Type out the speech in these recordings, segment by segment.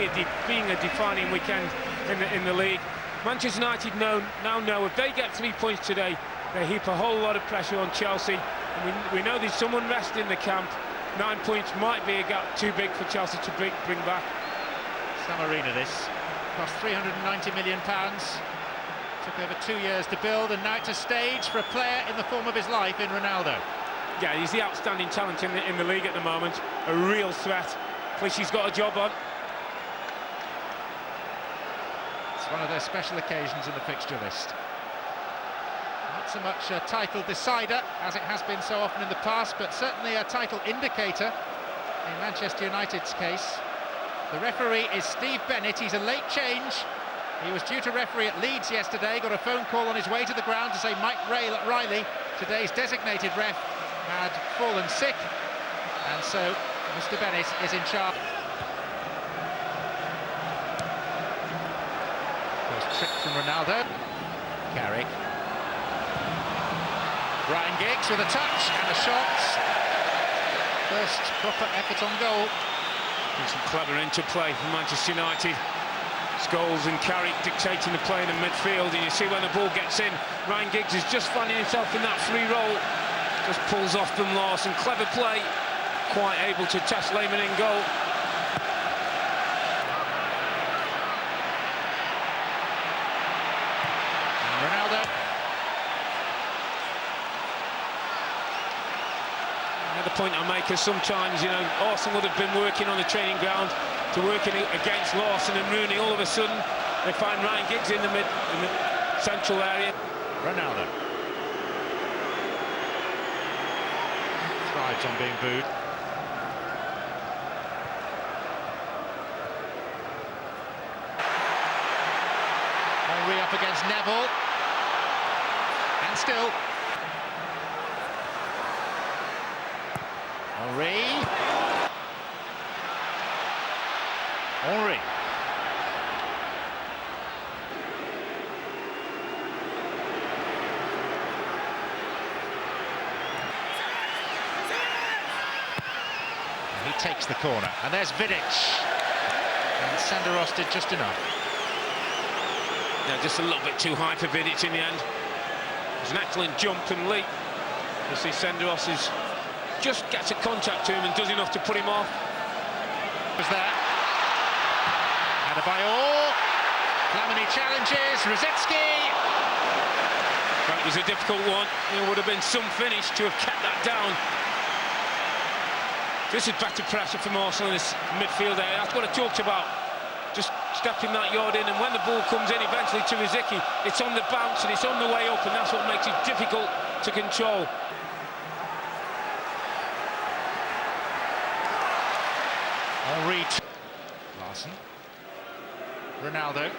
Being a defining weekend in the league. Manchester United now know if they get 3 points today, they heap a whole lot of pressure on Chelsea. And we know there's some unrest in the camp. 9 points might be a gap too big for Chelsea to bring back. Some arena this. Cost £390 million. Took over 2 years to build, and now it's a stage for a player in the form of his life in Ronaldo. Yeah, he's the outstanding talent in the league at the moment. A real threat. Plus he's got a job on. It's one of their special occasions in the fixture list. Not so much a title decider, as it has been so often in the past, but certainly a title indicator in Manchester United's case. The referee is Steve Bennett. He's a late change. He was due to referee at Leeds yesterday, got a phone call on his way to the ground to say Mike Riley, today's designated ref, had fallen sick, and so Mr. Bennett is in charge. First trick from Ronaldo. Carrick. Ryan Giggs with a touch and a shot. First proper effort on goal. Some clever interplay from Manchester United. Scholes and Carrick dictating the play in the midfield, and you see when the ball gets in, Ryan Giggs is just finding himself in that free roll. Just pulls off from Lawson. Clever play. Quite able to test Lehmann in goal. And Ronaldo. Another point I make is sometimes, Arsenal would have been working on the training ground to working against Lawson and Rooney. All of a sudden, they find Ryan Giggs in the central area. Ronaldo. Thrives on being booed. Henry up against Neville. And still. Henry. Henry. He takes the corner, and there's Vidic. And Senderos did just enough. Yeah, just a little bit too high for Vidic in the end. It was an excellent jump and leap. You see Senderos just gets a contact to him and does enough to put him off. Was there. Adebayor. Flamini challenges. Rosicky. That was a difficult one. It would have been some finish to have kept that down. This is better pressure from Arsenal in this midfield area. That's what I talked about. Just stepping that yard in, and when the ball comes in eventually to Rosicky, it's on the bounce and it's on the way up, and that's what makes it difficult to control. Henry. Larson. Ronaldo.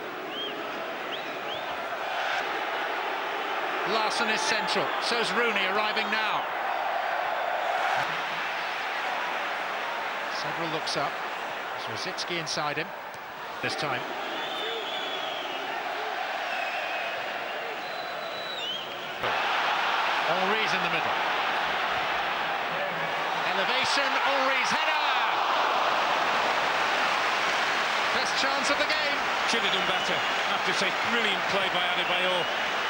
Larson is central. So's Rooney arriving now. Several looks up. Rosicky inside him. This time. Henry's in the middle. Elevation. Henry's header. Best chance of the game. Should have done better. I have to say, brilliant play by Adebayor.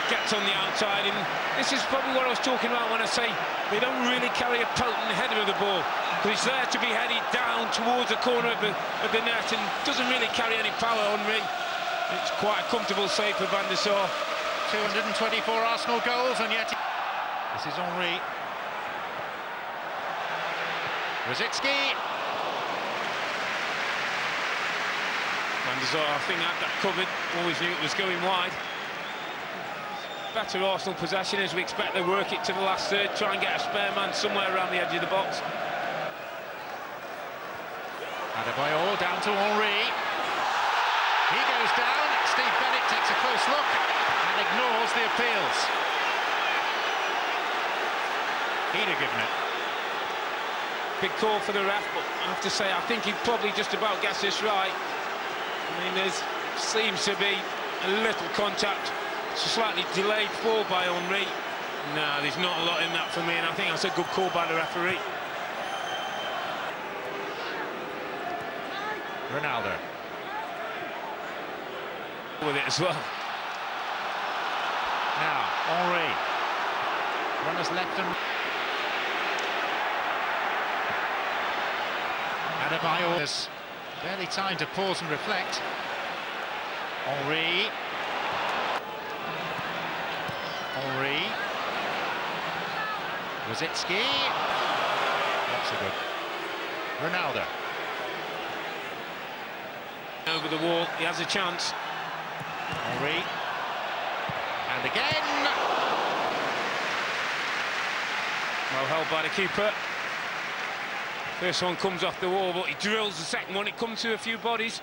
Gets on the outside, and this is probably what I was talking about when I say they don't really carry a potent header of the ball, but it's there to be headed down towards the corner of the net and doesn't really carry any power on me. It's quite a comfortable save for Van der Sar. 224 Arsenal goals, and yet this is Henry. Rosicky. Van der Sar, I think, had that covered. Always knew it was going wide. Better Arsenal possession, as we expect they work it to the last third, try and get a spare man somewhere around the edge of the box. Adebayor down to Henry. He goes down. Steve Bennett takes a close look and ignores the appeals. He'd have given it. Big call for the ref, but I have to say, I think he probably just about gets this right. I mean, there seems to be a little contact. It's a slightly delayed fall by Henry. No, there's not a lot in that for me, and I think that's a good call by the referee. Ronaldo. with it as well. Now, Henry. Runners left and... Adebayo has barely time to pause and reflect. Henry. Rosicki. Not so good. Ronaldo. Over the wall, he has a chance. Henry. And again. Well held by the keeper. First one comes off the wall, but he drills the second one. It comes through a few bodies.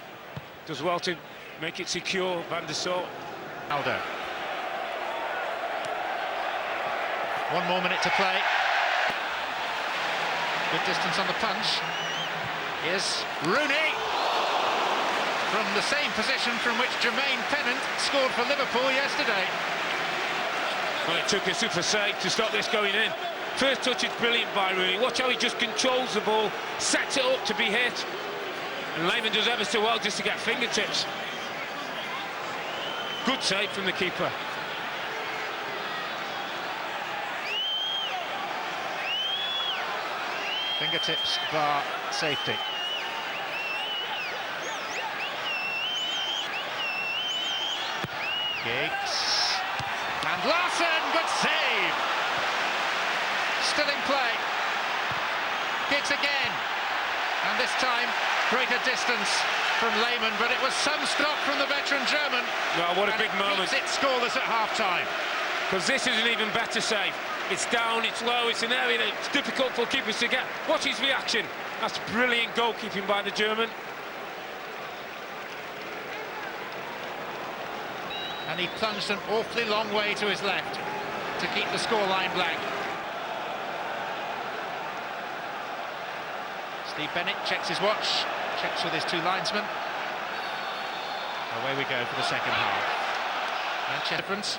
Does well to make it secure. Van der Sar. Ronaldo. 1 more minute to play. Good distance on the punch. Here's Rooney. From the same position from which Jermaine Pennant scored for Liverpool yesterday. Well, it took a super save to stop this going in. First touch is brilliant by Rooney. Watch how he just controls the ball, sets it up to be hit. And Lehmann does ever so well just to get fingertips. Good save from the keeper. Fingertips bar safety. Giggs. And Larson, good save! Still in play. Giggs again. And this time, greater distance from Lehmann, but it was some stop from the veteran German. Well, what a big moment. It's scoreless at half-time. Because this is an even better save. It's down, it's low, it's an area that it's difficult for keepers to get. Watch his reaction. That's brilliant goalkeeping by the German. And he plunged an awfully long way to his left to keep the scoreline blank. Steve Bennett checks his watch, checks with his two linesmen. Away we go for the second half. Manchester difference.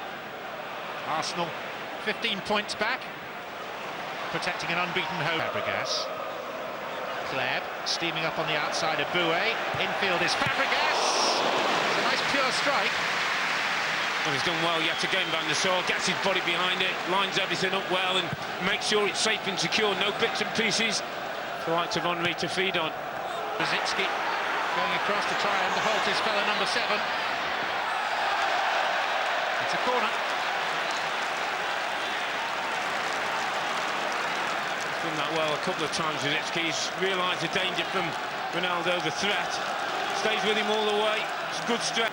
Arsenal 15 points back, protecting an unbeaten home. Fabregas. Kleb steaming up on the outside of Boué. Infield is Fabregas. It's a nice pure strike. Well, he's done well yet again, Van der Sar. Gets his body behind it, lines everything up well and makes sure it's safe and secure. No bits and pieces for the likes of Henry to feed on. Rosicki going across to try and halt his fellow number 7. It's a corner. Done that well a couple of times. Rosicki's realised the danger from Ronaldo, the threat. Stays with him all the way. It's good stretch.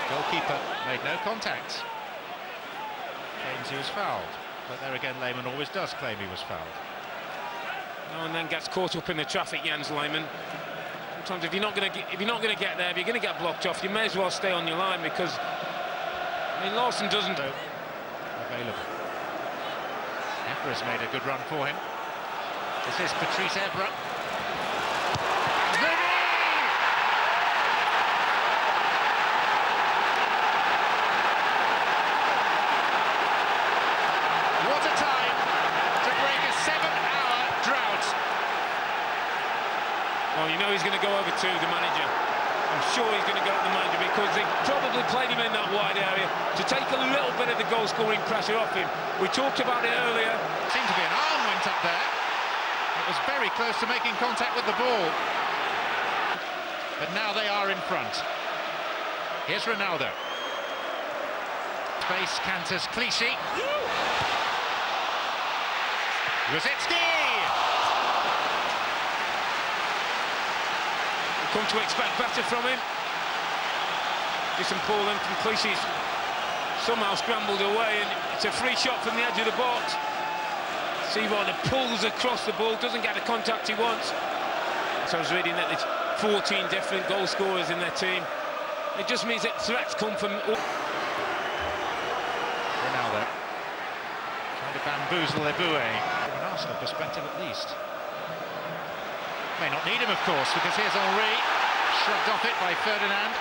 Goalkeeper made no contact. Claims he was fouled, but there again Lehmann always does claim he was fouled. No, and then gets caught up in the traffic, Jens Lehmann. Sometimes if you're not going to get there, if you're going to get blocked off, you may as well stay on your line because I mean Larson doesn't available. Evra's made a good run for him. This is Patrice Evra. What a time to break a 7-hour drought. Well, you know he's going to go over to the manager. I'm sure he's going to go to the manager because they probably played him in that wide area to take a little bit of the goal-scoring pressure off him. We talked about it earlier. Seemed to be an arm went up there. It was very close to making contact with the ball. But now they are in front. Here's Ronaldo. Space canters Clichy. Rosicki! Come to expect better from him. Decent ball in from Clichy. Somehow scrambled away, and it's a free shot from the edge of the box. Seawater pulls across the ball, doesn't get the contact he wants. So I was reading that there's 14 different goal scorers in their team. It just means that threats come from... Ronaldo trying to bamboozle Eboué. From an Arsenal perspective at least. May not need him, of course, because here's Henry, shrugged off it by Ferdinand.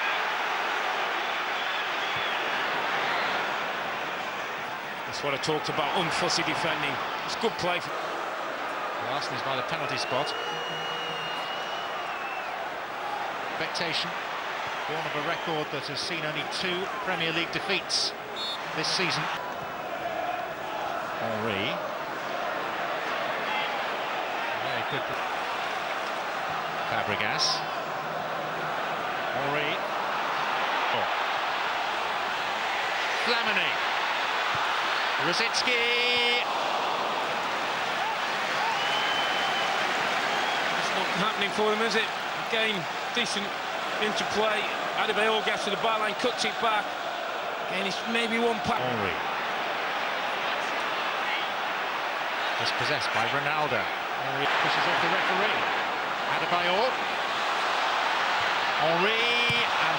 That's what I talked about, unfussy defending. It's good play. Arsenal's by the penalty spot. Expectation. Born of a record that has seen only 2 Premier League defeats this season. Henry. Very good. Fabregas. Henry. Oh. Flamini. Rosicki. It's not happening for them, is it? Again, decent interplay. Adebayor gets to the byline, cuts it back. Again, it's maybe one pass. Henry. Dispossessed by Ronaldo. Henry pushes off the referee. Adebayor. Henry and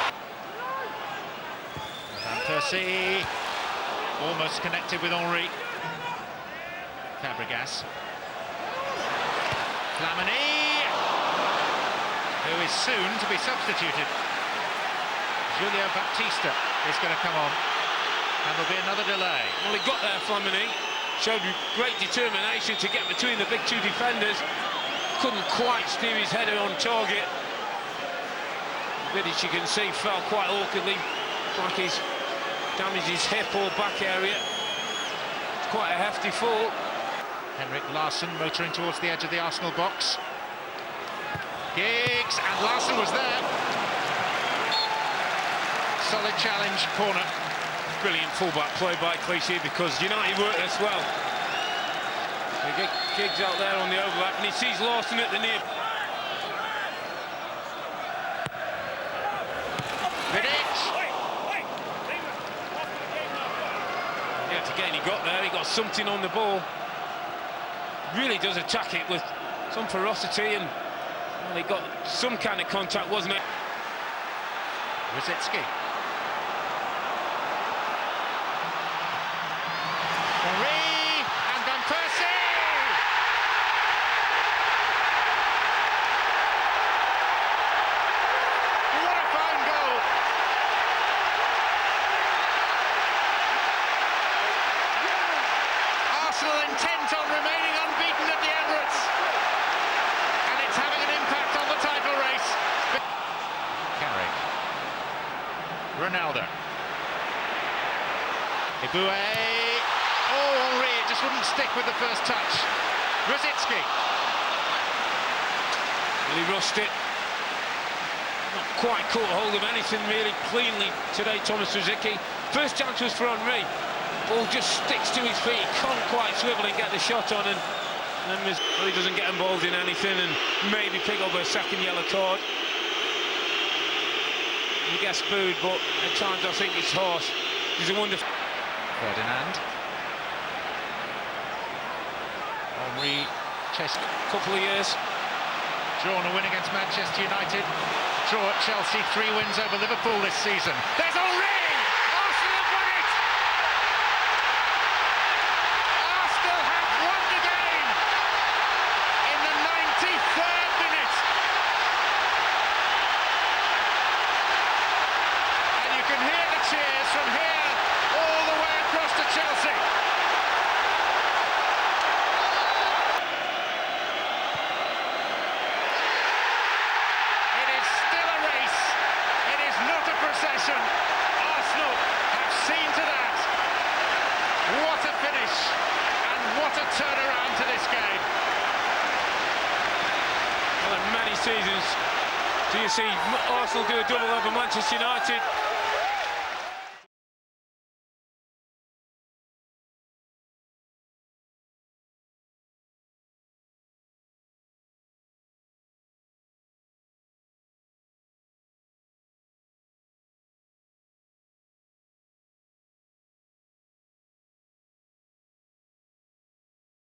Van Persie almost connected with Henry. Fabregas. Flamini, who is soon to be substituted. Julio Baptista is going to come on, and there'll be another delay. Well, he got there, Flamini. Showed great determination to get between the big 2 defenders. Couldn't quite steer his header on target. Vidic, you can see, fell quite awkwardly. Like he's damaged his hip or back area. It's quite a hefty fall. Henrik Larsson motoring towards the edge of the Arsenal box. Giggs, and Larsson was there. Solid challenge, corner. Brilliant fullback play by Clichy, because United work this well. They get Giggs out there on the overlap, and he sees Larsson at the near. Vidic. Yet again, he got there, he got something on the ball. Really does attack it with some ferocity, and well, he got some kind of contact, wasn't it? Rosicki. Henry and Van Persie. What a fine goal! Arsenal intent on remaining unbeaten at the Emirates, and it's having an impact on the title race. Carrick. Ronaldo. Ibue. Oh, Henry, it just wouldn't stick with the first touch. Rosicki. Really rushed it. Not quite caught hold of anything really cleanly today, Thomas Rosicki. First chance was for Henry. Ball just sticks to his feet. He can't quite swivel and get the shot on, and then he doesn't get involved in anything and maybe pick up a second yellow card. He gets booed, but at times I think it's harsh. He's a wonderful... Ferdinand. Henry, Chelsea. Couple of years. Drawn a win against Manchester United. Draw at Chelsea, 3 wins over Liverpool this season. There's Henry! Arsenal have won it! Arsenal have won the game in the 93rd minute. And you can hear the cheers from here all the way across to Chelsea. Arsenal have seen to that. What a finish and what a turnaround to this game. Well, in many seasons do you see Arsenal do a double over Manchester United.